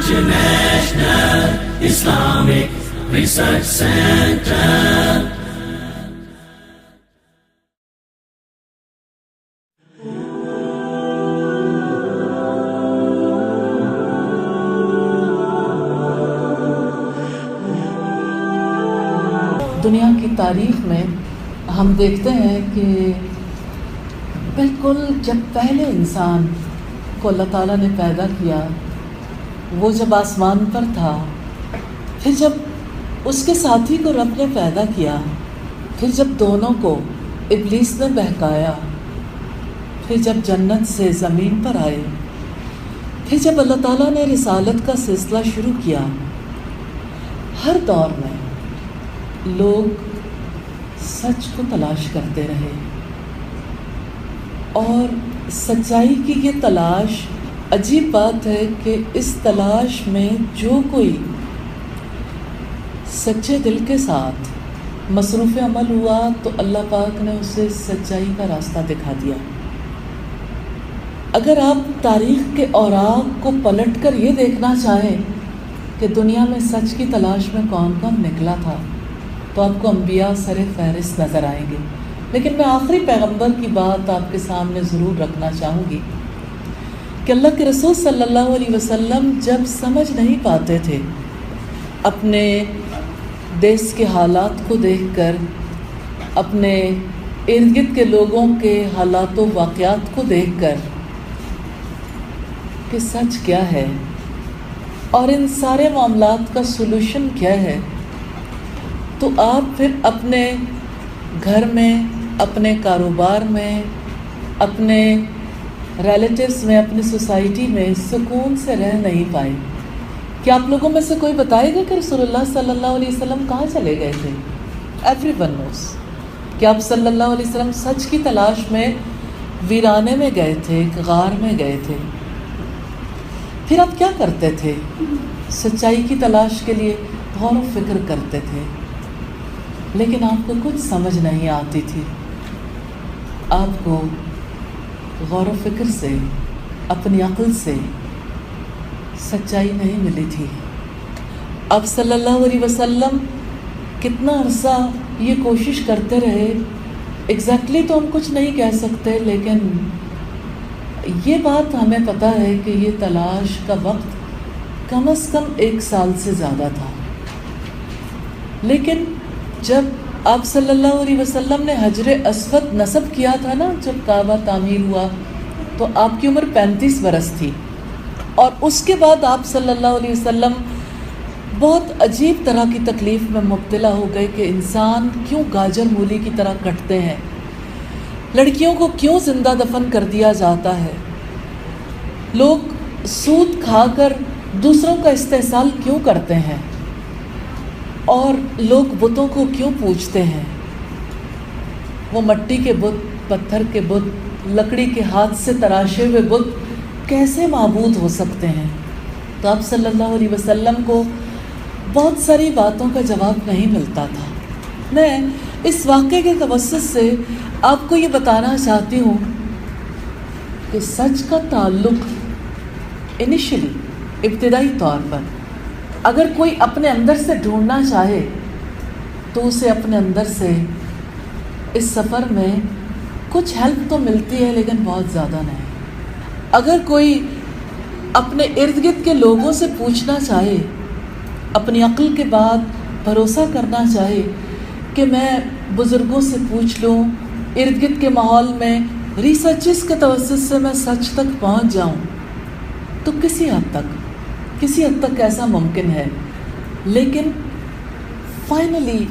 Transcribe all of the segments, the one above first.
International Islamic Research Center. دنیا کی تاریخ میں ہم دیکھتے ہیں کہ بالکل جب پہلے انسان کو اللہ تعالیٰ نے پیدا کیا، وہ جب آسمان پر تھا، پھر جب اس کے ساتھی کو رب نے پیدا کیا، پھر جب دونوں کو ابلیس نے بہکایا، پھر جب جنت سے زمین پر آئے، پھر جب اللہ تعالیٰ نے رسالت کا سلسلہ شروع کیا، ہر دور میں لوگ سچ کو تلاش کرتے رہے، اور سچائی کی یہ تلاش، عجیب بات ہے کہ اس تلاش میں جو کوئی سچے دل کے ساتھ مصروف عمل ہوا تو اللہ پاک نے اسے سچائی کا راستہ دکھا دیا۔ اگر آپ تاریخ کے اوراق کو پلٹ کر یہ دیکھنا چاہیں کہ دنیا میں سچ کی تلاش میں کون کون نکلا تھا تو آپ کو انبیاء سر فہرست نظر آئیں گے، لیکن میں آخری پیغمبر کی بات آپ کے سامنے ضرور رکھنا چاہوں گی کہ اللہ کے رسول صلی اللہ علیہ وسلم جب سمجھ نہیں پاتے تھے اپنے دیس کے حالات کو دیکھ کر، اپنے ارد گرد کے لوگوں کے حالات و واقعات کو دیکھ کر کہ سچ کیا ہے اور ان سارے معاملات کا سولوشن کیا ہے، تو آپ پھر اپنے گھر میں، اپنے کاروبار میں، اپنے ریلیٹیوز میں، اپنی سوسائٹی میں سکون سے رہ نہیں پائے۔ کیا آپ لوگوں میں سے کوئی بتائے گا کہ رسول اللہ صلی اللہ علیہ وسلم کہاں چلے گئے تھے؟ ایوری ون نوز کہ آپ صلی اللہ علیہ وسلم سچ کی تلاش میں ویرانے میں گئے تھے، ایک غار میں گئے تھے۔ پھر آپ کیا کرتے تھے؟ سچائی کی تلاش کے لیے غور و فکر کرتے تھے، لیکن آپ کو کچھ سمجھ نہیں آتی تھی، آپ کو غور و فکر سے، اپنی عقل سے سچائی نہیں ملی تھی۔ اب صلی اللہ علیہ وسلم کتنا عرصہ یہ کوشش کرتے رہے، ایگزیکٹلی تو ہم کچھ نہیں کہہ سکتے، لیکن یہ بات ہمیں پتہ ہے کہ یہ تلاش کا وقت کم از کم 1 سال سے زیادہ تھا۔ لیکن جب آپ صلی اللہ علیہ وسلم نے حجر اسود نصب کیا تھا نا، جب کعبہ تعمیر ہوا تو آپ کی عمر 35 برس تھی، اور اس کے بعد آپ صلی اللہ علیہ وسلم بہت عجیب طرح کی تکلیف میں مبتلا ہو گئے کہ انسان کیوں گاجر مولی کی طرح کٹتے ہیں، لڑکیوں کو کیوں زندہ دفن کر دیا جاتا ہے، لوگ سود کھا کر دوسروں کا استحصال کیوں کرتے ہیں، اور لوگ بتوں کو کیوں پوجتے ہیں، وہ مٹی کے بت، پتھر کے بت، لکڑی کے ہاتھ سے تراشے ہوئے بت کیسے معبود ہو سکتے ہیں؟ تو آپ صلی اللہ علیہ وسلم کو بہت ساری باتوں کا جواب نہیں ملتا تھا۔ میں اس واقعے کے توسط سے آپ کو یہ بتانا چاہتی ہوں کہ سچ کا تعلق انیشلی، ابتدائی طور پر اگر کوئی اپنے اندر سے ڈھونڈنا چاہے تو اسے اپنے اندر سے اس سفر میں کچھ ہیلپ تو ملتی ہے، لیکن بہت زیادہ نہیں۔ اگر کوئی اپنے ارد گرد کے لوگوں سے پوچھنا چاہے، اپنی عقل کے بعد بھروسہ کرنا چاہے کہ میں بزرگوں سے پوچھ لوں، ارد گرد کے ماحول میں ریسرچز کے توسط سے میں سچ تک پہنچ جاؤں، تو کسی حد تک ایسا ممکن ہے، لیکن فائنلی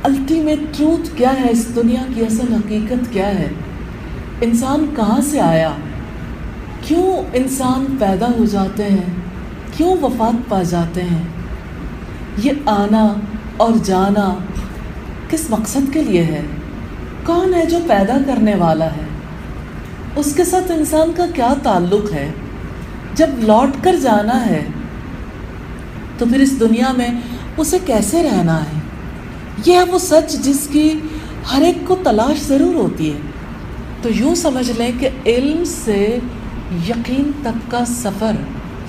الٹیمیٹ ٹروتھ کیا ہے، اس دنیا کی اصل حقیقت کیا ہے، انسان کہاں سے آیا، کیوں انسان پیدا ہو جاتے ہیں، کیوں وفات پا جاتے ہیں، یہ آنا اور جانا کس مقصد کے لیے ہے، کون ہے جو پیدا کرنے والا ہے، اس کے ساتھ انسان کا کیا تعلق ہے، جب لوٹ کر جانا ہے تو پھر اس دنیا میں اسے کیسے رہنا ہے۔ یہ ہے وہ سچ جس کی ہر ایک کو تلاش ضرور ہوتی ہے۔ تو یوں سمجھ لیں کہ علم سے یقین تک کا سفر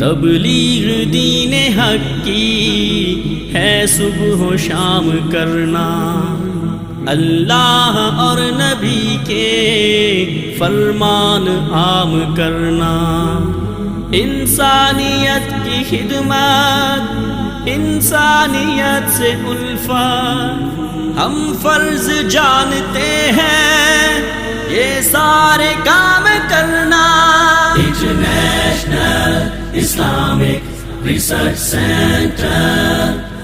تبلیغ دین حق کی ہے صبح و شام کرنا، اللہ اور نبی کے فرمان عام کرنا، انسانیت کی خدمت، انسانیت سے الفت ہم فرض جانتے ہیں، یہ سارے کام کرنا۔ International Islamic Research Center.